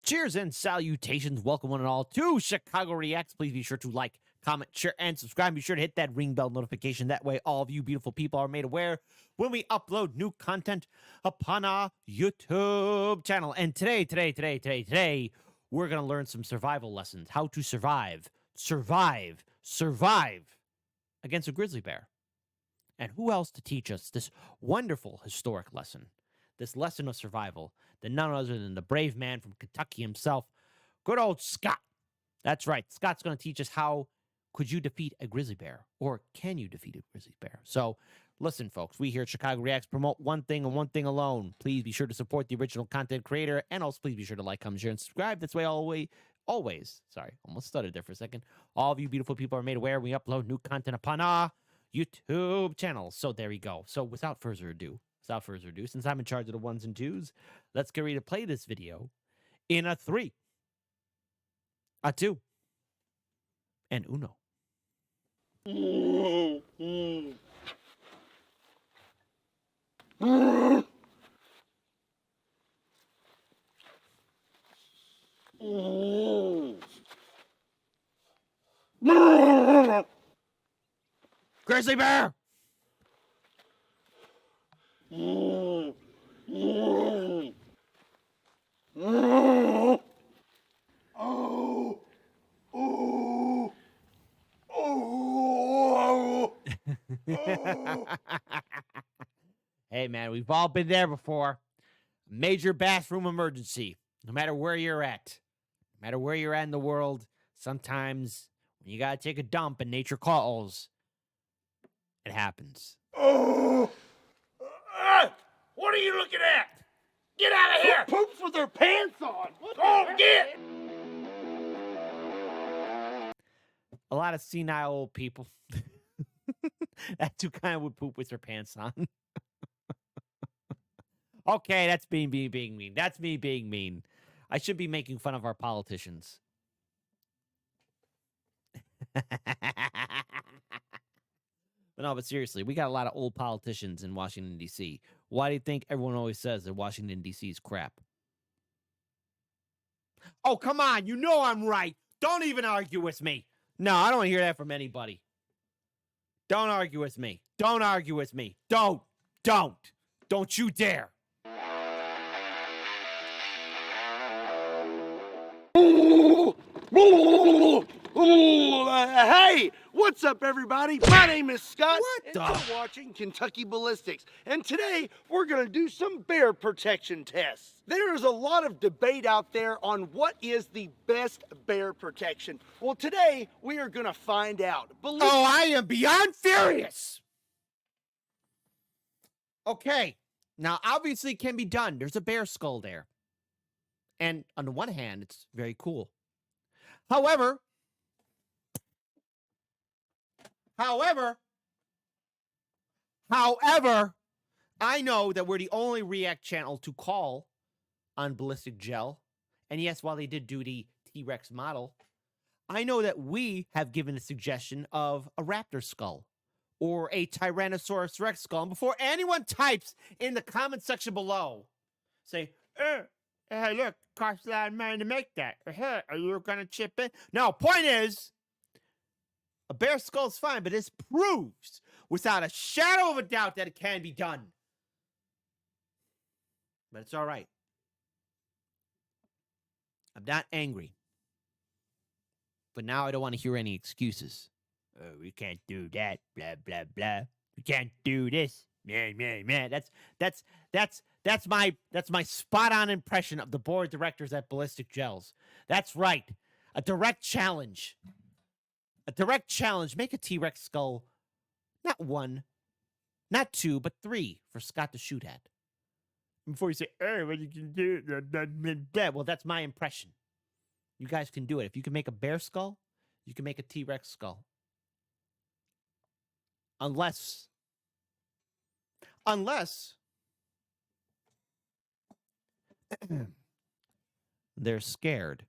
Cheers and salutations. Welcome one and all to Chicago Reacts. Please be sure to like, comment, share, and subscribe. Be sure to hit that ring bell notification. That way all of you beautiful people are made aware when we upload new content upon our YouTube channel. And today, we're going to learn some survival lessons. How to survive against a grizzly bear. And who else to teach us this wonderful historic lesson? This lesson of survival, than none other than the brave man from Kentucky himself, good old Scott. That's right. Scott's going to teach us how could you defeat a grizzly bear, or can you defeat a grizzly bear? So listen, folks, we here at Chicago Reacts promote one thing and one thing alone. Please be sure to support the original content creator, and also please be sure to like, comment, share, and subscribe. That's why always, sorry, almost stuttered there for a second. All of you beautiful people are made aware we upload new content upon our YouTube channel. So there we go. So without further ado, since I'm in charge of the ones and twos, let's get ready to play this video in a 3, a 2, and uno. Grizzly bear! Hey, man, we've all been there before. Major bathroom emergency. No matter where you're at. No matter where you're at in the world, sometimes when you gotta take a dump and nature calls, it happens. What are you looking at? Get out of here! Who poops with their pants on? Go get! A lot of senile old people. That's who kind of would poop with their pants on. Okay, that's being mean. That's me being mean. I should be making fun of our politicians. But seriously, we got a lot of old politicians in Washington, D.C. Why do you think everyone always says that Washington, D.C. is crap? Oh, come on. You know I'm right. Don't even argue with me. No, I don't want to hear that from anybody. Don't argue with me. Don't argue with me. Don't you dare. Hey, what's up, everybody? My name is Scott, and What you're watching Kentucky Ballistics. And today, we're going to do some bear protection tests. There is a lot of debate out there on what is the best bear protection. Well, today, we are going to find out. Oh, I am beyond furious. Okay. Now, obviously, it can be done. There's a bear skull there. And on the one hand, it's very cool. However, I know that we're the only React channel to call on ballistic gel. And yes, while they did do the T-Rex model, I know that we have given a suggestion of a raptor skull or a Tyrannosaurus Rex skull. And before anyone types in the comment section below, say, hey, look, costs a lot of money to make that. Are you going to chip in? No, point is, a bear skull's fine, but this proves without a shadow of a doubt that it can be done. But it's all right. I'm not angry. But now I don't want to hear any excuses. Oh, we can't do that, blah, blah, blah. We can't do this. Man. That's my spot-on impression of the board of directors at Ballistic Gels. That's right. A direct challenge. Make a T-Rex skull. Not 1, not 2, but 3 for Scott to shoot at. Before you say, oh, well, you can do it. Well, that's my impression. You guys can do it. If you can make a bear skull, you can make a T-Rex skull. Unless they're scared.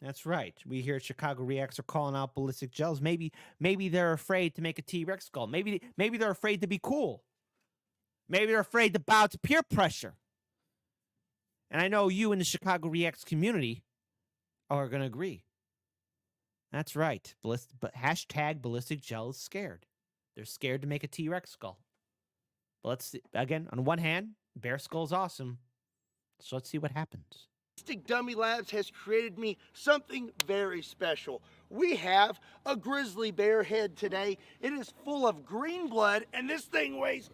That's right. We here at Chicago Reacts are calling out ballistic gels. Maybe they're afraid to make a T-Rex skull. Maybe they're afraid to be cool. Maybe they're afraid to bow to peer pressure. And I know you in the Chicago Reacts community are going to agree. That's right. But hashtag ballistic gel is scared. They're scared to make a T-Rex skull. But let's see. Again, on one hand, bear skull's awesome. So let's see what happens. Ballistic Dummy Labs has created me something very special. We have a grizzly bear head today. It is full of green blood, and this thing weighs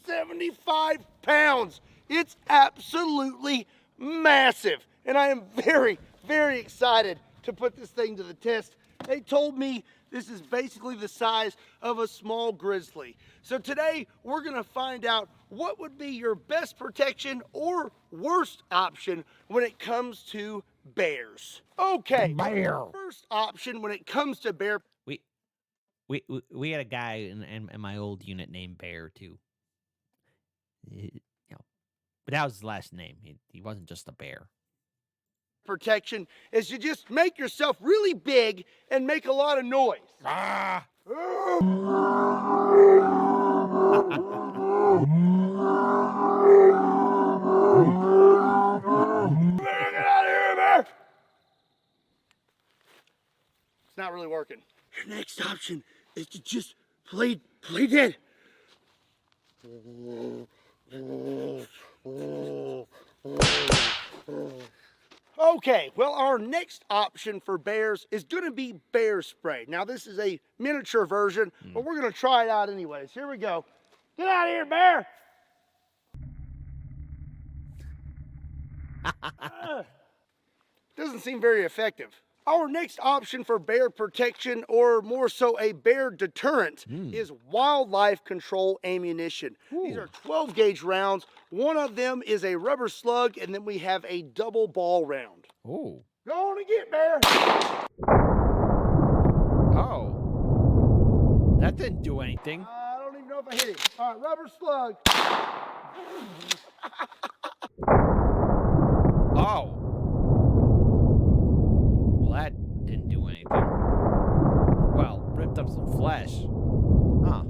75 pounds. It's absolutely massive, and I am very, very excited to put this thing to the test. They told me this is basically the size of a small grizzly. So today we're gonna find out what would be your best protection or worst option when it comes to bears. Okay, Bear. first option when it comes to bear. We had a guy in my old unit named Bear too. But that was his last name. He wasn't just a bear. Protection is to just make yourself really big and make a lot of noise. Ah. Get out of here, bear! It's not really working. Your next option is to just play dead. Okay, well, our next option for bears is going to be bear spray. Now, this is a miniature version, but we're going to try it out anyways. Here we go. Get out of here, bear! Doesn't seem very effective. Our next option for bear protection, or more so a bear deterrent, is wildlife control ammunition. These are 12 gauge rounds. One of them is a rubber slug, and then we have a double ball round. Oh. Go on and get, bear! Oh. That didn't do anything. I don't even know if I hit him. All right, rubber slug. Oh. Well, that didn't do anything. Well, ripped up some flesh. Huh.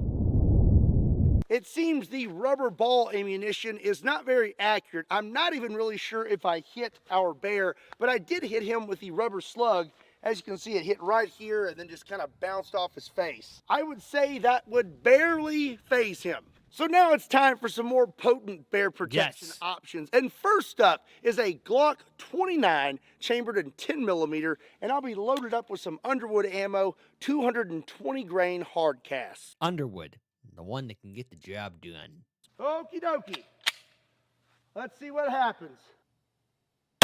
It seems the rubber ball ammunition is not very accurate. I'm not even really sure if I hit our bear, but I did hit him with the rubber slug. As you can see, it hit right here and then just kind of bounced off his face. I would say that would barely phase him. So now it's time for some more potent bear protection options. And first up is a Glock 29 chambered in 10 millimeter, and I'll be loaded up with some Underwood ammo, 220 grain hard cast. Underwood, the one that can get the job done. Okie dokie. Let's see what happens.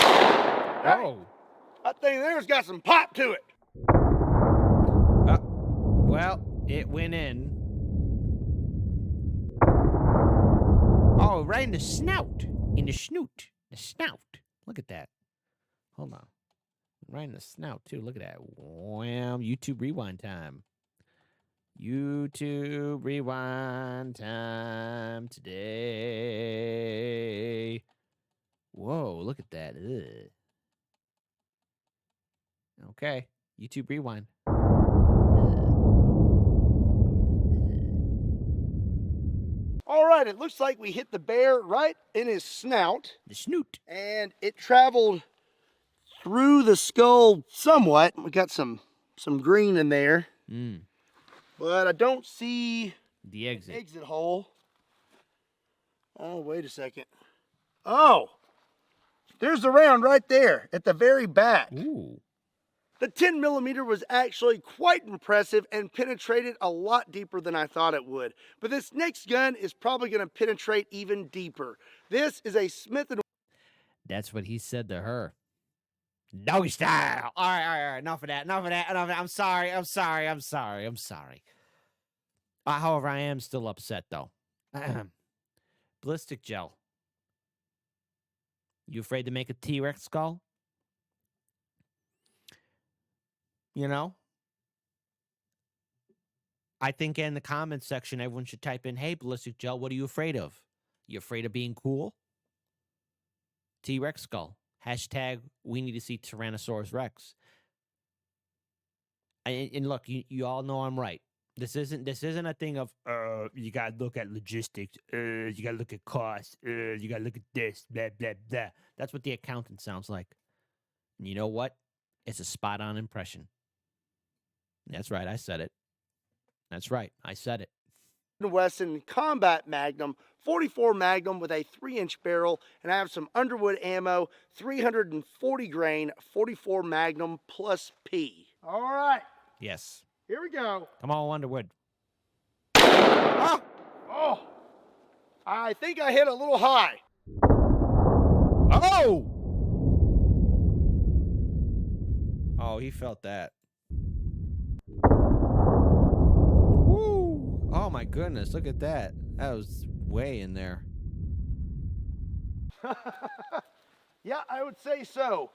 Oh. That thing there's got some pop to it. Well, it went in. Oh, right in the snout. In the snoot. The snout. Look at that. Hold on. Right in the snout, too. Look at that. Wham. YouTube rewind time. YouTube rewind time today. Whoa, look at that. Ugh. Okay. YouTube rewind. All right, it looks like we hit the bear right in his snout. The snoot. And it traveled through the skull somewhat. We got some green in there. But I don't see the exit hole. Oh, wait a second. Oh, there's the round right there at the very back. Ooh. The 10 millimeter was actually quite impressive and penetrated a lot deeper than I thought it would. But this next gun is probably going to penetrate even deeper. This is a Smith & That's what he said to her. Doggy style. All right. Enough of that. I'm sorry. However, I am still upset, though. Ballistic gel. You afraid to make a T-Rex skull? You know? I think in the comments section, everyone should type in, hey, ballistic gel, what are you afraid of? You afraid of being cool? T-Rex skull. Hashtag, we need to see Tyrannosaurus Rex. And look, you all know I'm right. This isn't a thing of you gotta look at logistics, you gotta look at costs, you gotta look at this, blah blah blah. That's what the accountant sounds like. And you know what? It's a spot on impression. That's right, I said it. That's right, I said it. Wesson Combat Magnum 44 Magnum with a 3-inch barrel, and I have some Underwood ammo, 340 grain 44 Magnum plus P. All right, Yes. here we go. Come on, Underwood. Ah! Oh, I think I hit a little high. Oh! Oh, he felt that. Woo! Oh my goodness, look at that. That was way in there. Yeah, I would say so.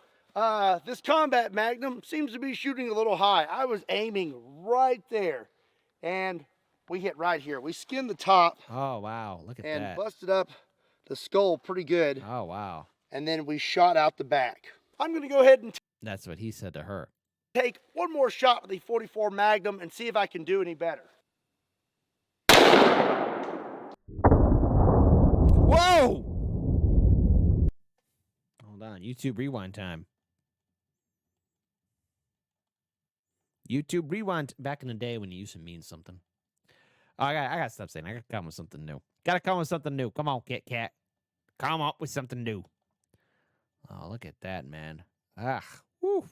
This Combat Magnum seems to be shooting a little high. I was aiming right there, and we hit right here. We skinned the top Oh wow, look at and that. busted up the skull pretty good, Oh wow. and then we shot out the back. I'm going to go ahead and That's what he said to her. take one more shot with the 44 Magnum and see if I can do any better. Whoa! Hold on, YouTube rewind time. YouTube rewind back in the day when you used to mean something. Oh, I got to stop saying. I got to come with something new. Got to come with something new. Come on, Kit Kat. Come up with something new. Oh, look at that, man. Ah, woof,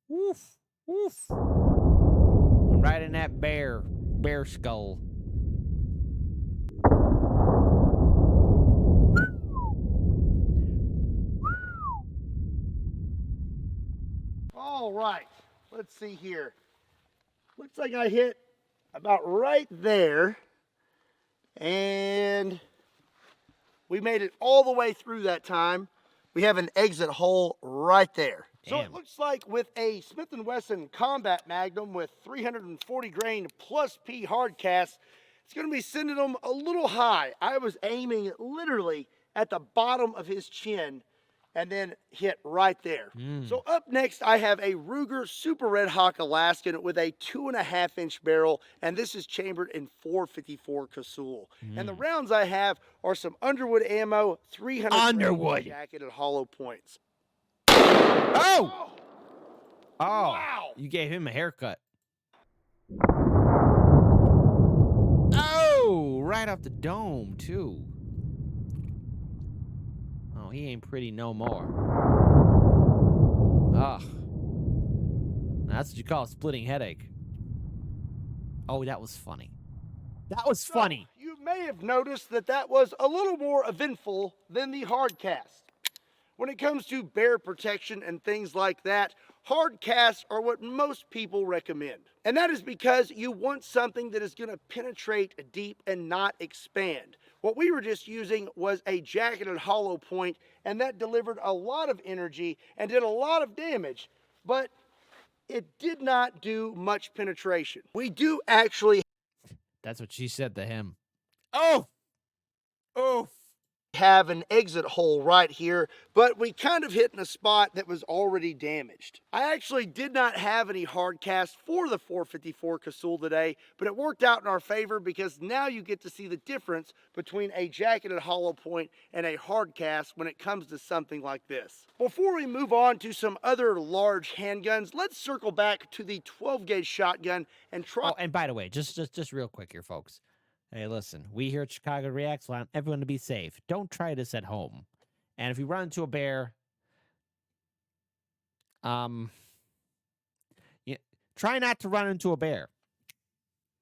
woof, woof. I'm right in that bear skull. All right, let's see here. Looks like I hit about right there, and we made it all the way through that time. We have an exit hole right there. So it Damn. looks like with a Smith & Wesson Combat Magnum with 340 grain plus P hard cast, it's going to be sending them a little high. I was aiming literally at the bottom of his chin and then hit right there. So up next, I have a Ruger Super Red Hawk Alaskan with a 2.5-inch barrel, and this is chambered in 454 Casull. And the rounds I have are some Underwood ammo, 300 Underwood. jacketed hollow points. Oh! Oh, Wow. you gave him a haircut. Oh, right off the dome, too. Oh, he ain't pretty no more. Ugh. That's what you call a splitting headache. Oh, that was funny. That was funny. So, you may have noticed that that was a little more eventful than the hard cast. When it comes to bear protection and things like that, hard casts are what most people recommend. And that is because you want something that is going to penetrate deep and not expand. What we were just using was a jacketed hollow point, and that delivered a lot of energy and did a lot of damage, but it did not do much penetration. We do actually That's what she said to him. Oh! Oh! have an exit hole right here, but we kind of hit in a spot that was already damaged. I actually did not have any hard cast for the 454 Casull today, but it worked out in our favor because now you get to see the difference between a jacketed hollow point and a hard cast when it comes to something like this. Before we move on to some other large handguns, let's circle back to the 12 gauge shotgun and try. Oh, and by the way, just real quick here, folks. Hey, listen, we here at Chicago Reacts want everyone to be safe. Don't try this at home. And if you run into a bear, try not to run into a bear.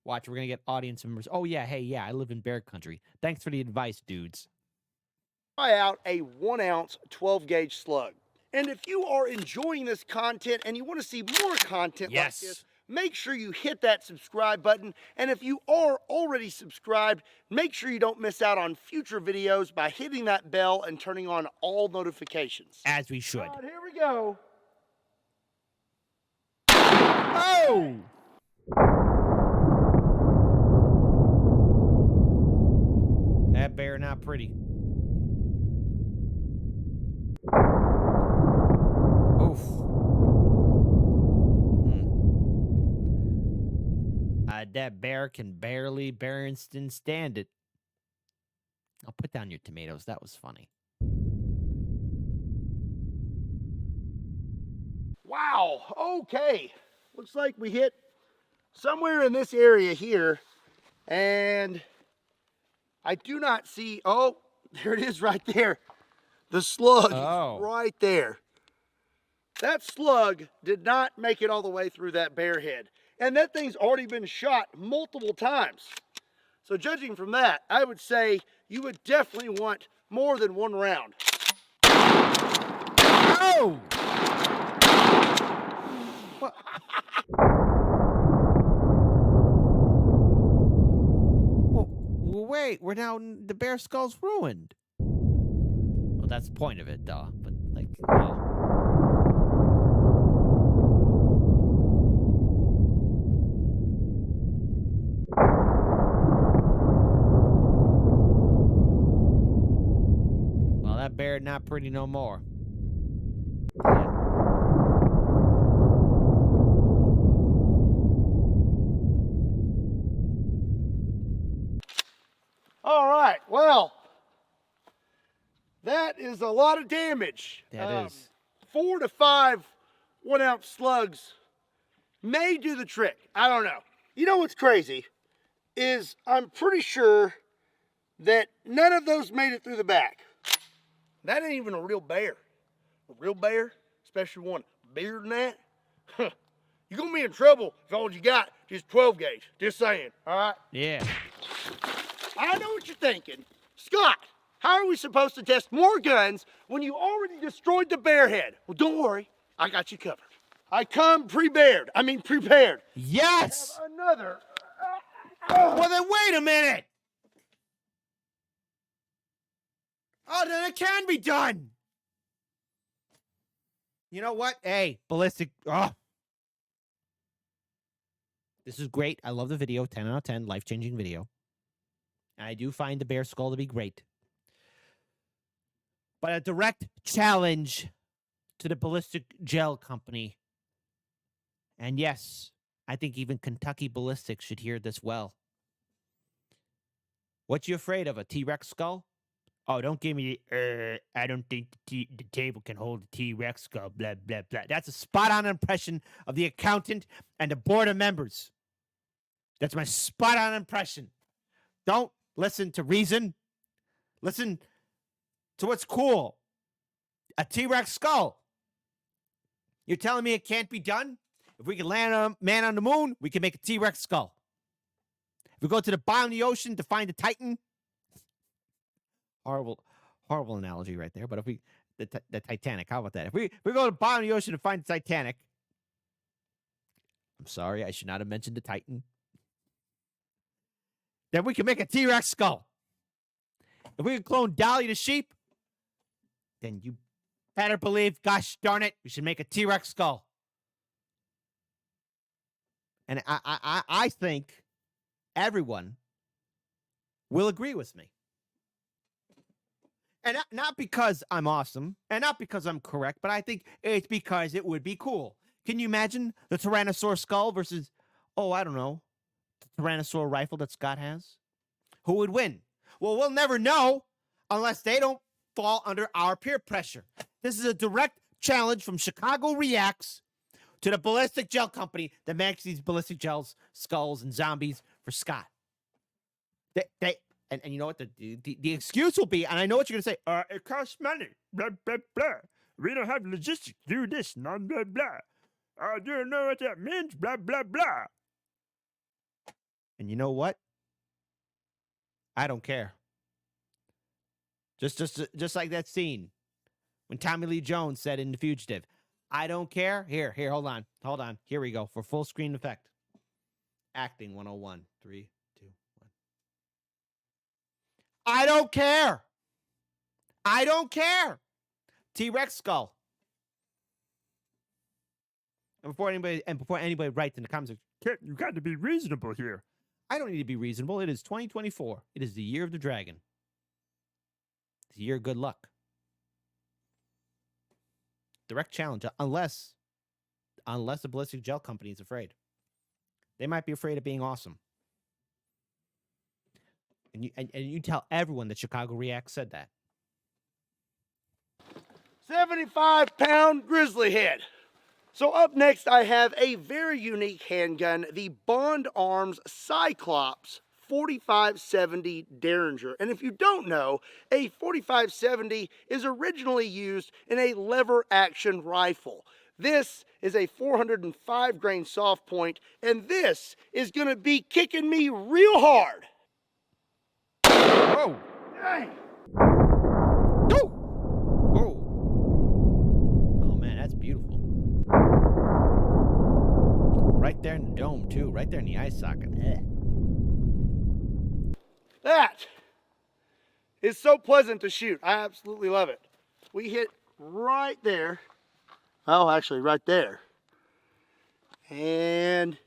Watch, we're going to get audience members. Oh, yeah, hey, yeah, I live in bear country. Thanks for the advice, dudes. Try out a 1-ounce 12 gauge slug. And if you are enjoying this content and you want to see more content like this, make sure you hit that subscribe button. And if you are already subscribed, make sure you don't miss out on future videos by hitting that bell and turning on all notifications. As we should. All right, here we go. Oh! That bear not pretty. Oof. A that bear can barely Berenstain stand it. I'll put down your tomatoes. That was funny. Wow, okay. Looks like we hit somewhere in this area here, and I do not see, oh, there it is right there. The slug is right there. That slug did not make it all the way through that bear head. And that thing's already been shot multiple times. So judging from that, I would say you would definitely want more than one round. Oh! What? Well, wait, we're now, the bear skull's ruined. Well, that's the point of it, duh. But, like, well, that bear not pretty no more. Yeah. All right, well, that is a lot of damage. That is. 4 to 5 1-ounce slugs may do the trick. I don't know. You know what's crazy is I'm pretty sure that none of those made it through the back. That ain't even a real bear. A real bear, especially one bigger than that, you're gonna be in trouble if all you got is 12 gauge. Just saying, all right? Yeah. I know what you're thinking. Scott, how are we supposed to test more guns when you already destroyed the bear head? Well, don't worry, I got you covered. I come prepared. Yes! Have another. Well, then wait a minute! Oh, then it can be done! You know what? Hey, ballistic. Oh. This is great. I love the video. 10 out of 10. Life-changing video. I do find the bear skull to be great. But a direct challenge to the ballistic gel company. And yes, I think even Kentucky Ballistics should hear this well. What you afraid of, a T-Rex skull? Oh, don't give me, I don't think the table can hold a T-Rex skull, blah, blah, blah. That's a spot-on impression of the accountant and the board of members. That's my spot-on impression. Don't listen to reason. Listen to what's cool. A T-Rex skull. You're telling me it can't be done? If we can land a man on the moon, we can make a T-Rex skull. If we go to the bottom of the ocean to find a Titan, horrible analogy right there. But if we, the Titanic, how about that? If we go to the bottom of the ocean to find the Titanic, I'm sorry, I should not have mentioned the Titan. Then we can make a T-Rex skull. If we can clone Dolly the sheep, then you better believe, gosh darn it, we should make a T-Rex skull. And I think everyone will agree with me. And not because I'm awesome, and not because I'm correct, but I think it's because it would be cool. Can you imagine the Tyrannosaur skull versus, oh, I don't know, the Tyrannosaur rifle that Scott has? Who would win? Well, we'll never know unless they don't fall under our peer pressure. This is a direct challenge from Chicago Reacts to the ballistic gel company that makes these ballistic gels, skulls, and zombies for Scott. And you know what? The excuse will be, and I know what you're going to say, it costs money, blah, blah, blah. We don't have logistics to do this, blah, blah, blah. I don't know what that means, blah, blah, blah. And you know what? I don't care. Just like that scene when Tommy Lee Jones said in The Fugitive, I don't care. Here, hold on. Here we go for full screen effect. Acting 101. 3, 2, 1. I don't care. I don't care. T-Rex skull. And before anybody writes in the comments, you got to be reasonable here. I don't need to be reasonable. It is 2024. It is the year of the dragon. It's the year of good luck. Direct challenge, unless the ballistic gel company is afraid. They might be afraid of being awesome. And you tell everyone that Chicago React said that. 75-pound grizzly head. So up next, I have a very unique handgun, the Bond Arms Cyclops 4570 Derringer. And if you don't know, a 4570 is originally used in a lever action rifle. This is a 405 grain soft point, and this is gonna be kicking me real hard. Whoa! Dang. No! Whoa! Oh man, that's beautiful. Right there in the dome too, right there in the eye socket. That is so pleasant to shoot. I absolutely love it. We hit right there. Oh, actually right there. And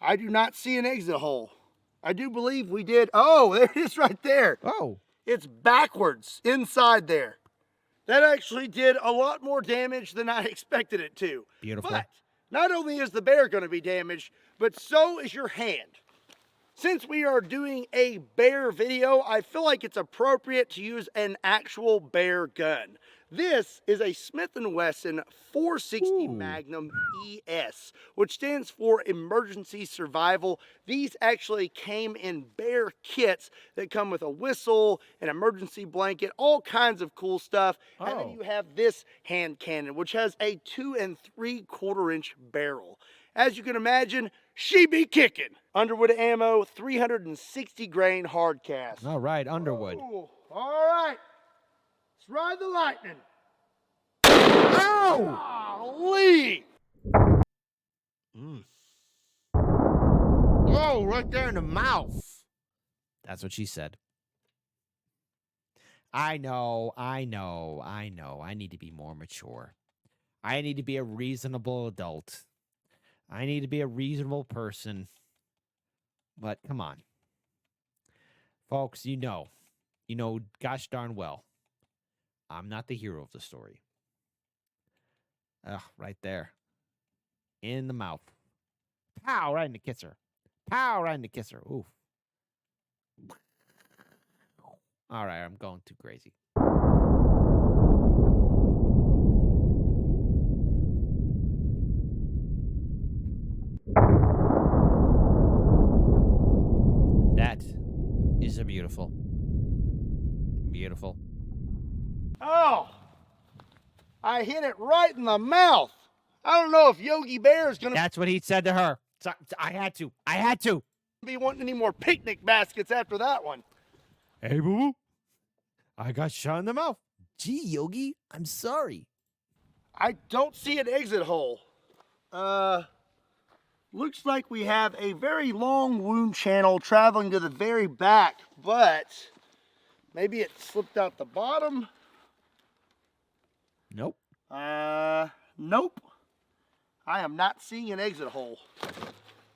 I do not see an exit hole. I do believe we did. Oh, there it is right there. Oh. It's backwards inside there. That actually did a lot more damage than I expected it to. Beautiful. But not only is the bear going to be damaged, but so is your hand. Since we are doing a bear video, I feel like it's appropriate to use an actual bear gun. This is a Smith & Wesson 460 Magnum ES, which stands for Emergency Survival. These actually came in bear kits that come with a whistle, an emergency blanket, all kinds of cool stuff. And then you have this hand cannon, which has a 2 3/4 inch barrel. As you can imagine, she be kicking. Underwood ammo, 360 grain hard cast. All right, Underwood. Ooh, all right. Let's ride the lightning. Ow! Golly! Oh, right there in the mouth. That's what she said. I know. I need to be more mature. I need to be a reasonable adult. I need to be a reasonable person. But come on. Folks, you know gosh darn well, I'm not the hero of the story. Ugh, right there. In the mouth. Pow, right in the kisser. Pow, right in the kisser. Oof. All right, I'm going too crazy. That is a beautiful. Oh, I hit it right in the mouth. I don't know if Yogi Bear is going to That's what he said to her. So, I had to. be wanting any more picnic baskets after that one. Hey, boo. I got shot in the mouth. Gee, Yogi, I'm sorry. I don't see an exit hole. Looks like we have a very long wound channel traveling to the very back, but maybe it slipped out the bottom. Nope. Nope. I am not seeing an exit hole.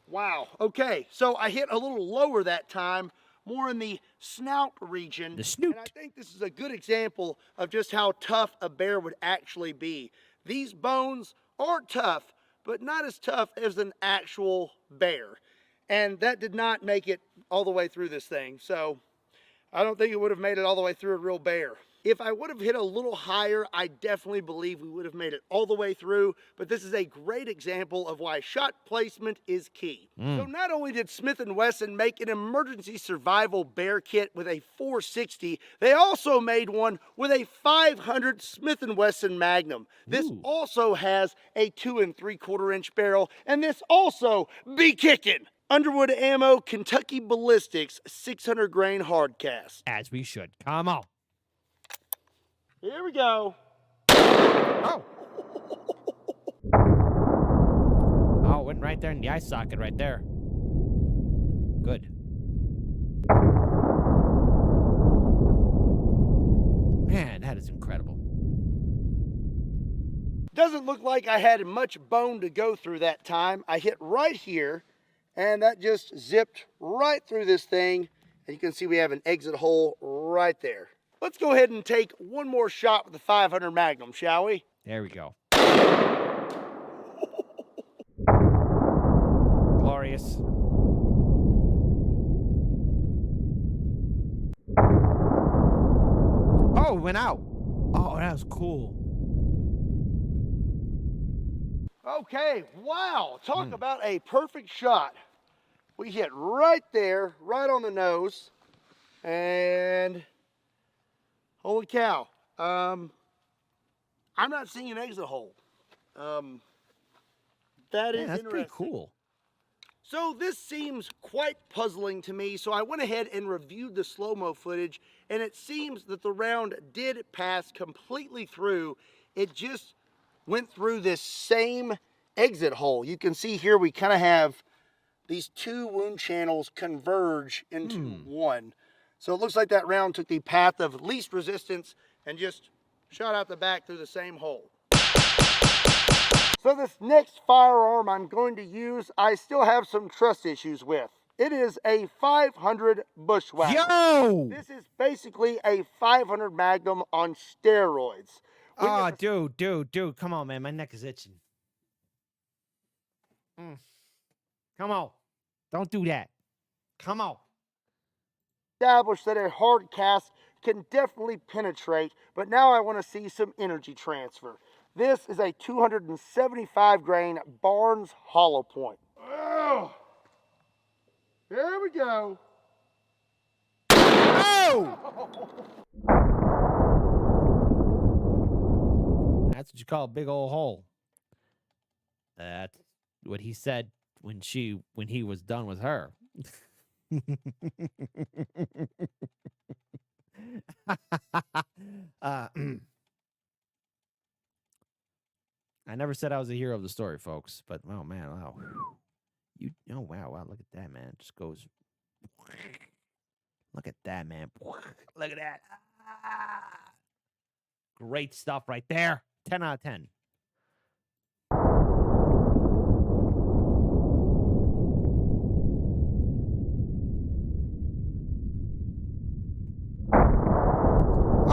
Wow. Okay, so I hit a little lower that time, more in the snout region. The snoot. And I think this is a good example of just how tough a bear would actually be. These bones are tough, but not as tough as an actual bear. And that did not make it all the way through this thing. So I don't think it would have made it all the way through a real bear. If I would have hit a little higher, I definitely believe we would have made it all the way through, but this is a great example of why shot placement is key. So not only did Smith & Wesson make an emergency survival bear kit with a 460, they also made one with a 500 Smith & Wesson Magnum. This also has a 2 3/4 inch barrel, and this also be kicking. Underwood ammo, Kentucky Ballistics, 600 grain hard cast. As we should. Come on. Here we go. Oh. Oh, it went right there in the eye socket right there. Good. Man, that is incredible. Doesn't look like I had much bone to go through that time. I hit right here, and that just zipped right through this thing. And you can see we have an exit hole right there. Let's go ahead and take one more shot with the 500 Magnum, shall we? There we go. Glorious. Oh, it went out. Oh, that was cool. Okay, wow. Talk about a perfect shot. We hit right there, right on the nose. And holy cow. I'm not seeing an exit hole. That Yeah, is that's pretty interesting. cool. So this seems quite puzzling to me, so I went ahead and reviewed the slow-mo footage, and it seems that the round did pass completely through. It just went through this same exit hole. You can see here we kind of have these two wound channels converge into one. So it looks like that round took the path of least resistance and just shot out the back through the same hole. So this next firearm I'm going to use, I still have some trust issues with. It is a 500 Bushwhacker. Yo! This is basically a 500 Magnum on steroids. Oh, dude, come on, man. My neck is itching. Come on. Don't do that. Come on. Established that a hard cast can definitely penetrate, but now I want to see some energy transfer. This is a 275 grain Barnes hollow point. Oh, here we go. Oh! That's what you call a big old hole. That's what he said when he was done with her. I never said I was a hero of the story, folks, but oh man, wow. Wow, look at that, man. It just goes. Look at that, man. Look at that. Great stuff right there. 10 out of 10.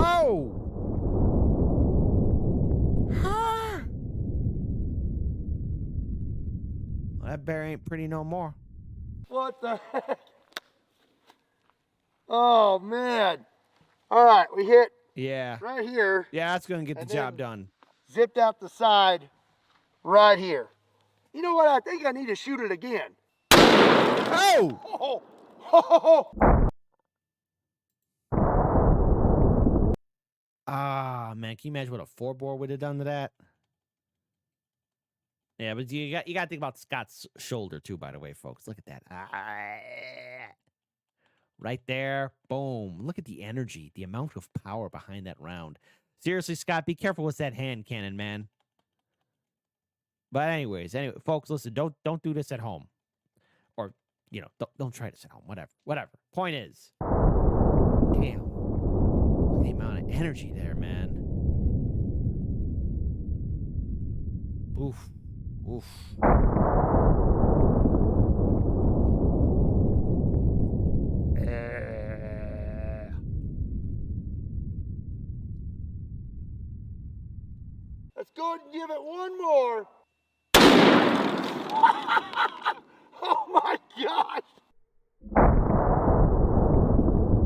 Oh! Well, that bear ain't pretty no more. What the heck? Oh, man. All right, we hit Yeah. right here. Yeah, that's going to get the And job then done. Zipped out the side right here. You know what? I think I need to shoot it again. Oh! Oh! Oh! Ah, man, can you imagine what a 4-bore would have done to that? Yeah, but you got to think about Scott's shoulder too, by the way, folks. Look at that. Right there. Boom. Look at the energy, the amount of power behind that round. Seriously, Scott, be careful with that hand cannon, man. But anyway, folks, listen, don't do this at home. Or, don't try this at home. Whatever. Point is, damn. Look at the amount of energy there, man. Oof. Oof. Let's go ahead and give it one more. Oh my gosh.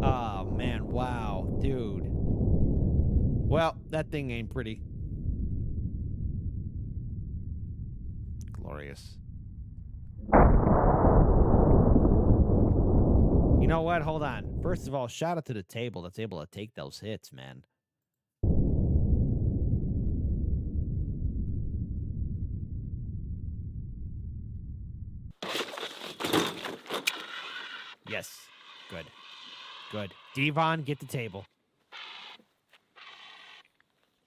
Oh, man. Wow. Dude. Well, that thing ain't pretty. Glorious. You know what? Hold on. First of all, shout out to the table that's able to take those hits, man. Yes. Good. Good. Devon, get the table.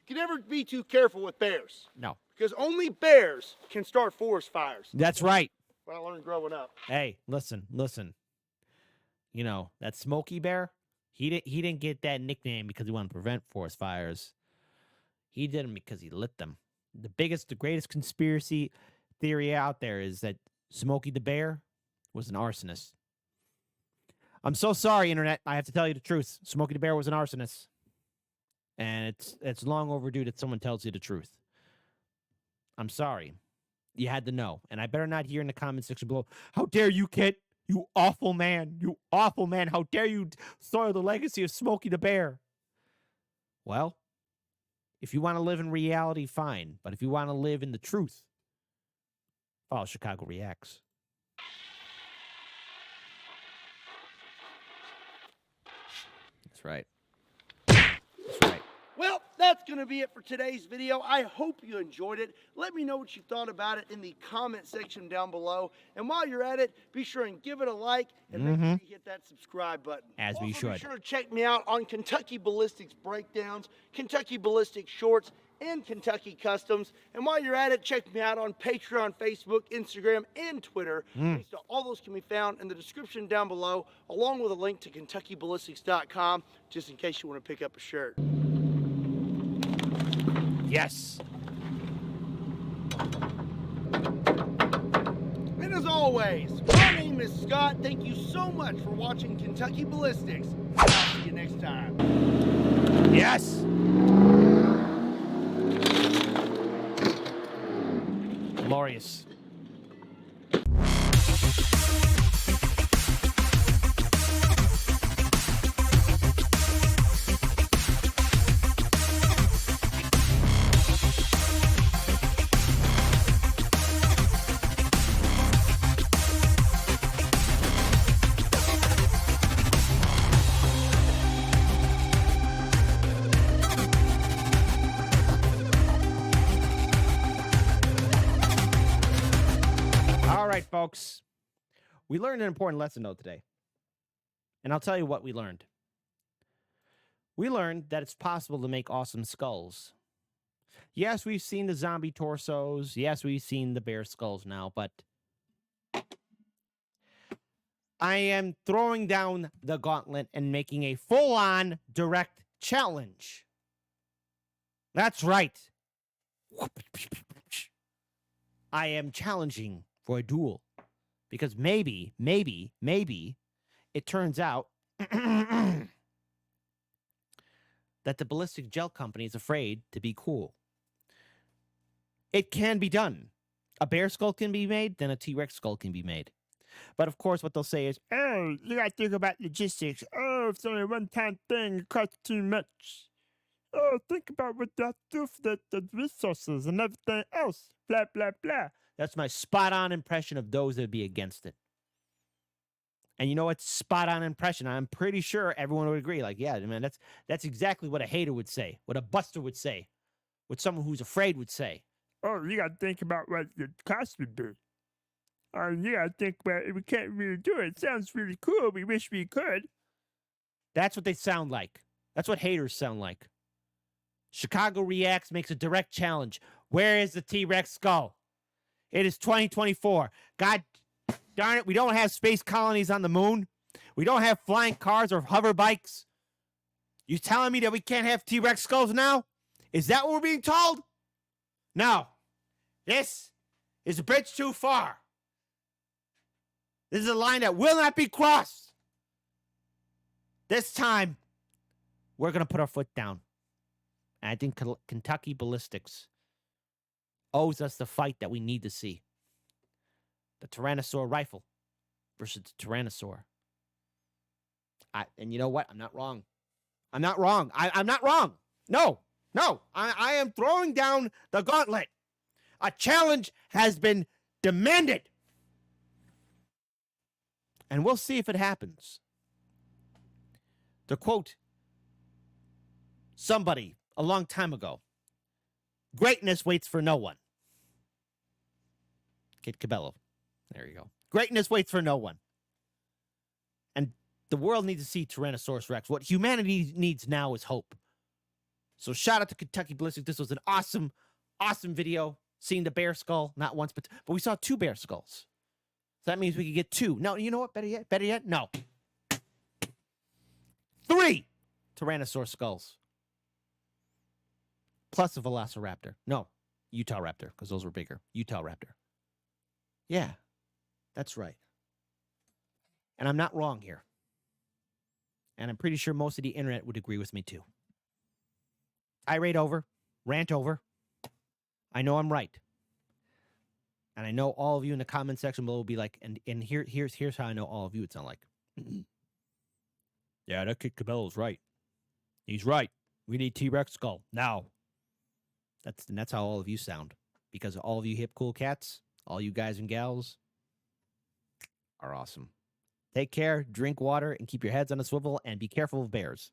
You can never be too careful with bears. No. Because only bears can start forest fires. That's right. What I learned growing up. Hey, listen. You know, that Smokey Bear, he didn't get that nickname because he wanted to prevent forest fires. He did them because he lit them. The greatest conspiracy theory out there is that Smokey the Bear was an arsonist. I'm so sorry, Internet. I have to tell you the truth. Smokey the Bear was an arsonist. And it's long overdue that someone tells you the truth. I'm sorry. You had to know. And I better not hear in the comment section below, how dare you, Kit? You awful man. You awful man. How dare you soil the legacy of Smokey the Bear? Well, if you want to live in reality, fine. But if you want to live in the truth, follow Chicago Reacts. That's right. That's right. Well, that's going to be it for today's video. I hope you enjoyed it. Let me know what you thought about it in the comment section down below. And while you're at it, be sure and give it a like and make sure you hit that subscribe button. As we Also, should. Be sure to check me out on Kentucky Ballistics breakdowns, Kentucky Ballistics shorts, and Kentucky Customs. And while you're at it, check me out on Patreon, Facebook, Instagram, and Twitter. Links to all those can be found in the description down below, along with a link to KentuckyBallistics.com, just in case you want to pick up a shirt. Yes. And as always, my name is Scott. Thank you so much for watching Kentucky Ballistics. I'll see you next time. Yes. Glorious. All right, folks. We learned an important lesson, though, today. And I'll tell you what we learned. We learned that it's possible to make awesome skulls. Yes, we've seen the zombie torsos. Yes, we've seen the bear skulls now, but I am throwing down the gauntlet and making a full-on direct challenge. That's right. I am challenging for a duel. Because maybe, it turns out that the ballistic gel company is afraid to be cool. It can be done. A bear skull can be made, then a T-Rex skull can be made. But of course, what they'll say is, oh, you gotta think about logistics. Oh, it's only a one-time thing, it costs too much. Oh, think about what you have to do for the resources and everything else. Blah, blah, blah. That's my spot-on impression of those that would be against it. And you know what? Spot-on impression. I'm pretty sure everyone would agree. Like, yeah, man, that's exactly what a hater would say, what a buster would say, what someone who's afraid would say. Oh, you got to think about what the cost would be. Oh, you got to think about it. We can't really do it. It sounds really cool. We wish we could. That's what they sound like. That's what haters sound like. Chicago Reacts makes a direct challenge. Where is the T-Rex skull? It is 2024. God darn it, we don't have space colonies on the moon. We don't have flying cars or hover bikes. You telling me that we can't have T-Rex skulls now? Is that what we're being told? No. This is a bridge too far. This is a line that will not be crossed. This time, we're going to put our foot down. And I think Kentucky Ballistics owes us the fight that we need to see. The Tyrannosaur rifle versus the Tyrannosaur. And you know what? I'm not wrong. I'm not wrong. I'm not wrong. No. I am throwing down the gauntlet. A challenge has been demanded. And we'll see if it happens. To quote somebody a long time ago, greatness waits for no one. Kid Cabello. There you go. Greatness waits for no one. And the world needs to see Tyrannosaurus Rex. What humanity needs now is hope. So shout out to Kentucky Ballistics. This was an awesome video. Seeing the bear skull, not once, but we saw 2 bear skulls. So that means we could get 2. No, you know what? Better yet, no. 3 Tyrannosaurus skulls. Plus a Velociraptor. No, Utah Raptor, because those were bigger. Utah Raptor. Yeah, that's right. And I'm not wrong here. And I'm pretty sure most of the internet would agree with me too. Tirade over. Rant over. I know I'm right. And I know all of you in the comment section below will be like, and here's how I know all of you would sound like. Yeah, that kid Cabello's right. He's right. We need T-Rex skull now. That's how all of you sound. Because all of you hip cool cats, all you guys and gals are awesome. Take care, drink water, and keep your heads on a swivel, and be careful of bears.